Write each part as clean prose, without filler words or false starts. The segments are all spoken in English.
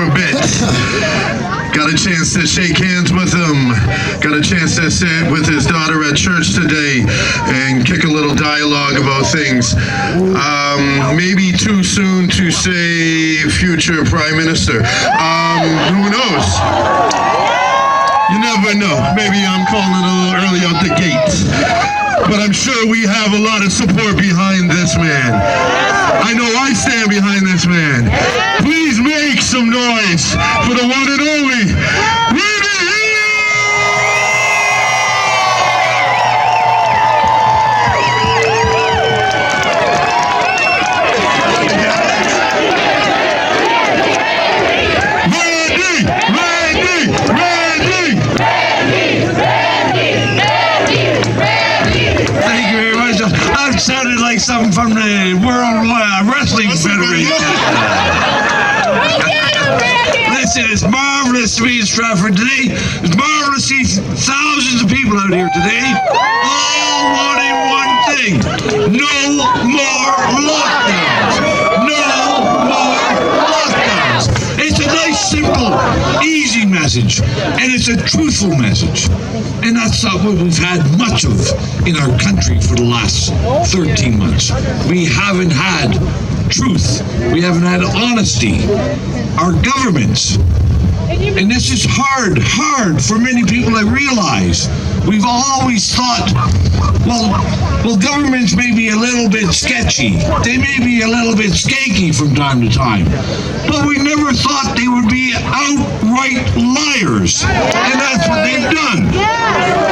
a bit. Got a chance to shake hands with him. Got a chance to sit with his daughter at church today and kick a little dialogue about things. Maybe too soon to say future Prime Minister. Who knows? You never know. Maybe I'm calling it a little early out the gate. But I'm sure we have a lot of support behind this man. I know I stand behind this man. Please make some noise for the one and only Hillier! That sounded like something from the World Wrestling Federation. Listen, it's marvelous to be in Stratford today. It's marvelous to see thousands of people out here today, all wanting one thing: no more lockdowns. No more lockdowns. It's a nice, simple, easy message, and it's a truthful message. And that's not what we've had much of in our country for the last 13 months. We haven't had truth. We haven't had honesty. Our governments, and this is hard for many people, I realize. We've always thought, well, governments may be a little bit sketchy. They may be a little bit skanky from time to time. But we never thought they would be outright liars. And that's what they've done.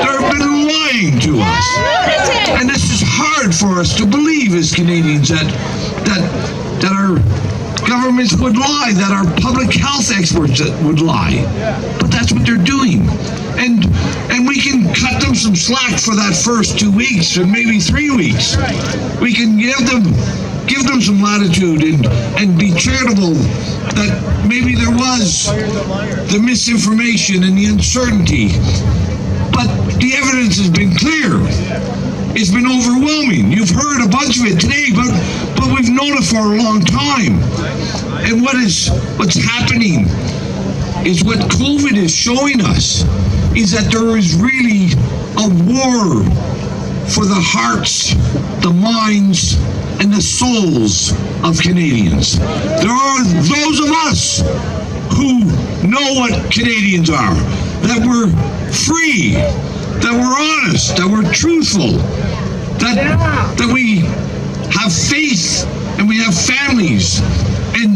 They've been lying to us. And this is hard for us to believe as Canadians that our governments would lie, that our public health experts would lie. But that's what they're doing. And we can cut them some slack for that first 2 weeks or maybe 3 weeks. We can give them some latitude and be charitable that maybe there was the misinformation and the uncertainty. But the evidence has been clear. It's been overwhelming. You've heard a bunch of it today, but we've known it for a long time. And what's happening is what COVID is showing us is that there is really a war for the hearts, the minds, and the souls of Canadians. There are those of us who know what Canadians are, that we're free, that we're honest, that we're truthful, that we have faith and we have families, and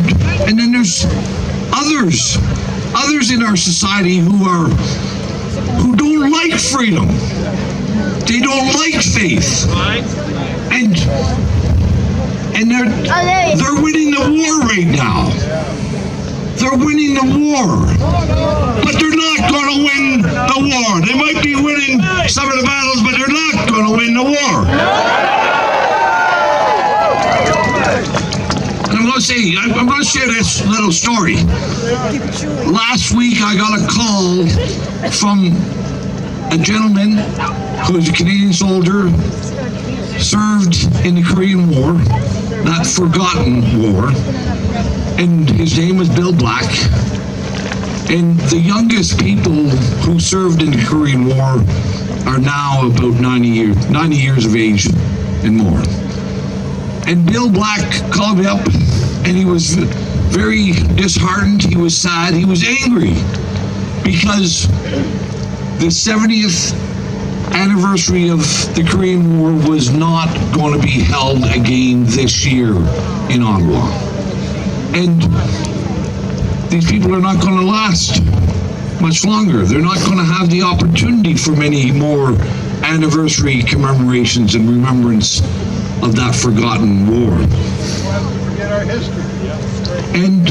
then there's others in our society who don't like freedom. They don't like faith, and they're winning the war right now. They're winning the war, but they're not going to win the war. They might be winning some of the battles, but they're not going to win the war. And I'm going to share this little story. Last week, I got a call from a gentleman who is a Canadian soldier, served in the Korean War, that forgotten war, and his name was Bill Black. And the youngest people who served in the Korean War are now about 90 years of age and more. And Bill Black called me up, and he was very disheartened, he was sad, he was angry, because the 70th anniversary of the Korean War was not going to be held again this year in Ottawa. And these people are not going to last much longer. They're not going to have the opportunity for many more anniversary commemorations and remembrance of that forgotten war. And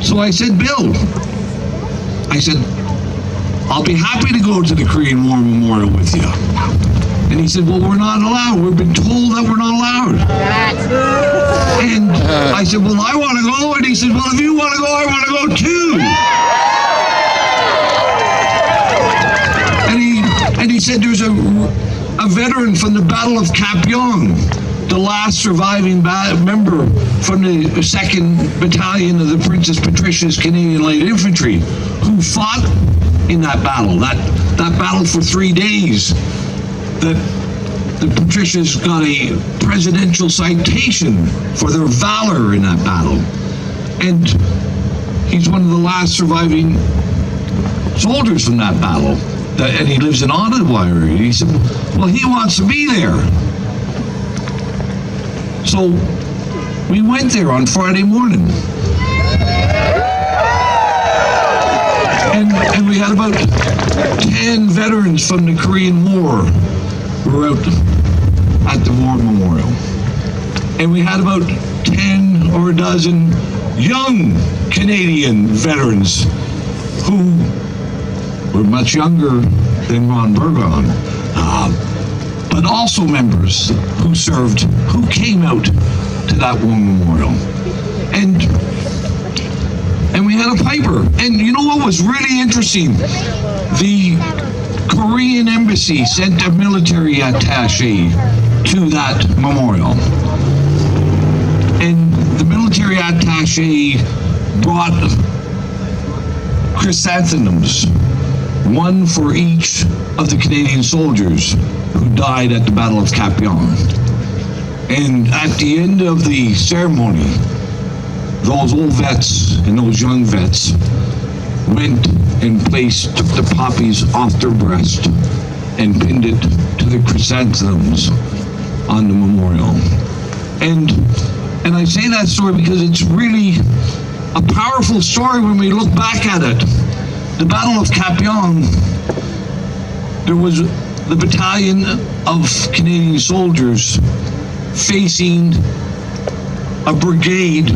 so I said, Bill, I'll be happy to go to the Korean War Memorial with you. And he said, well, we're not allowed. We've been told that we're not allowed. And I said, well, I want to go. And he said, well, if you want to go, I want to go too. And he said, there's a veteran from the Battle of Kapyong the last surviving member from the 2nd Battalion of the Princess Patricia's Canadian Light Infantry, who fought in that battle, that battle for 3 days. The Patricias got a presidential citation for their valor in that battle. And he's one of the last surviving soldiers from that battle. And he lives in Ottawa area. He said, well, he wants to be there. So we went there on Friday morning. And we had about 10 veterans from the Korean War who were out at the War Memorial. And we had about 10 or a dozen young Canadian veterans who were much younger than Ron Burgon, but also members who served, who came out to that War Memorial. And we had a piper. And you know what was really interesting? The Korean embassy sent a military attaché to that memorial. And the military attaché brought chrysanthemums, one for each of the Canadian soldiers who died at the Battle of Capion. And at the end of the ceremony, those old vets and those young vets went and took the poppies off their breast and pinned it to the chrysanthemums on the memorial. And I say that story because it's really a powerful story when we look back at it. The Battle of Capion, there was the battalion of Canadian soldiers facing a brigade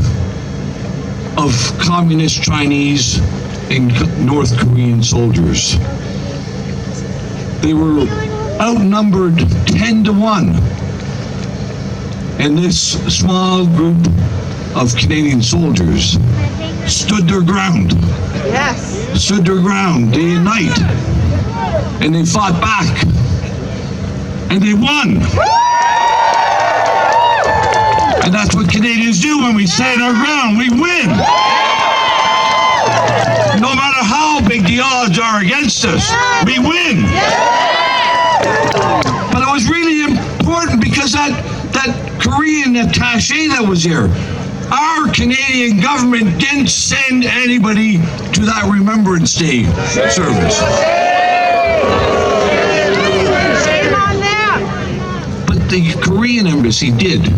of communist Chinese and North Korean soldiers. They were outnumbered 10-1. And this small group of Canadian soldiers stood their ground. Yes. Stood their ground day and night. And they fought back. And they won. And that's what Canadians do when we stand our ground. We win. No matter how big the odds are against us, we win. But it was really important because that Korean attaché that was there, our Canadian government didn't send anybody to that Remembrance Day service. But the Korean embassy did.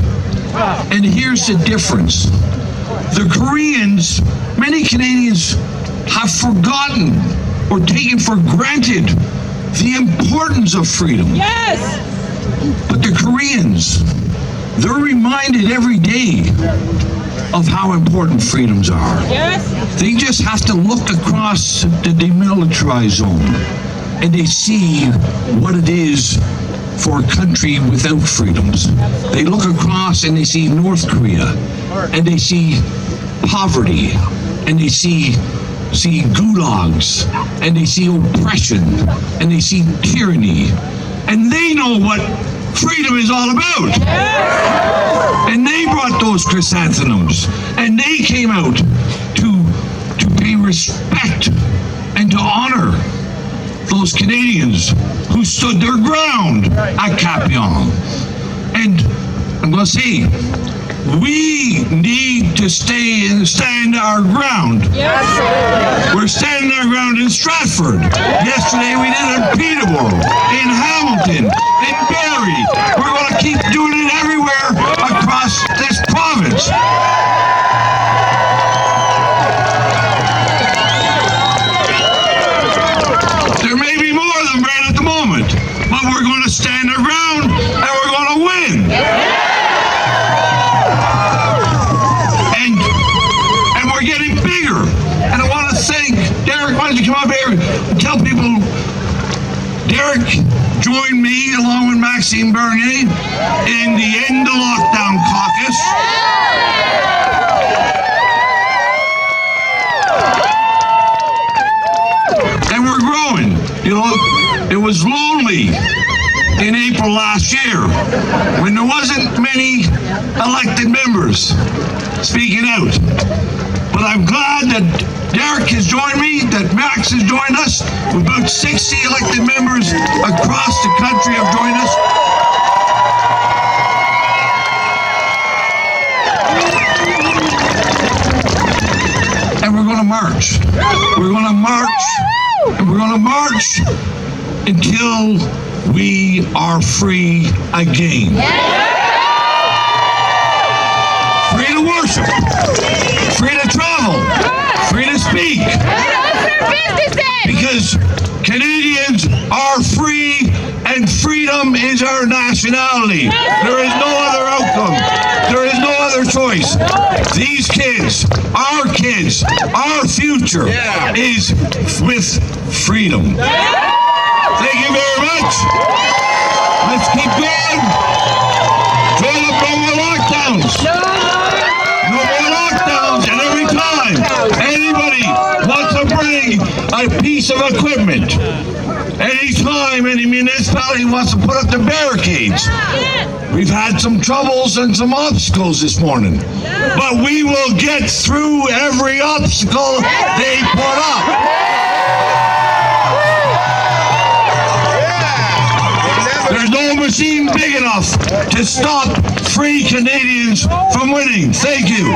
And here's the difference. The Koreans, many Canadians have forgotten or taken for granted the importance of freedom. Yes! But the Koreans, they're reminded every day of how important freedoms are. Yes. They just have to look across the demilitarized zone and they see what it is for a country without freedoms. They look across and they see North Korea and they see poverty and they see gulags and they see oppression and they see tyranny and they know what freedom is all about. And they brought those chrysanthemums and they came out to pay respect and to honor those Canadians who stood their ground at Capion. And I'm going to say, we need to stand our ground. Yes. We're standing our ground in Stratford. Yesterday we did it in Peterborough, in Hamilton, in Barrie. We're going to keep doing it everywhere across this province. There may be more than right at the moment, but we're going to stand our ground and we're going to win. And we're getting bigger. And I want to thank Derek. Why don't you come up here and tell people, Derek joined me along with Maxime Bernier in the End of Lockdown Caucus. And we're growing. You know, it was lonely in April last year when there wasn't many elected members speaking out. But I'm glad that Derek has joined me, that Max has joined us. About 60 elected members across the country have joined us. And we're going to march. We're going to march. And we're going to march until we are free again. Free to worship. Free to travel. Free to speak. Because Canadians are free and freedom is our nationality. There is no other outcome. There is no other choice. These kids, our future is with freedom. Thank you very much. Let's keep going. Join up, no more lockdowns. No more lockdowns. And every time anybody wants to bring a piece of equipment, anytime any municipality wants to put up the barricades, we've had some troubles and some obstacles this morning, but we will get through every obstacle they put up. There's no machine big enough to stop free Canadians from winning. Thank you.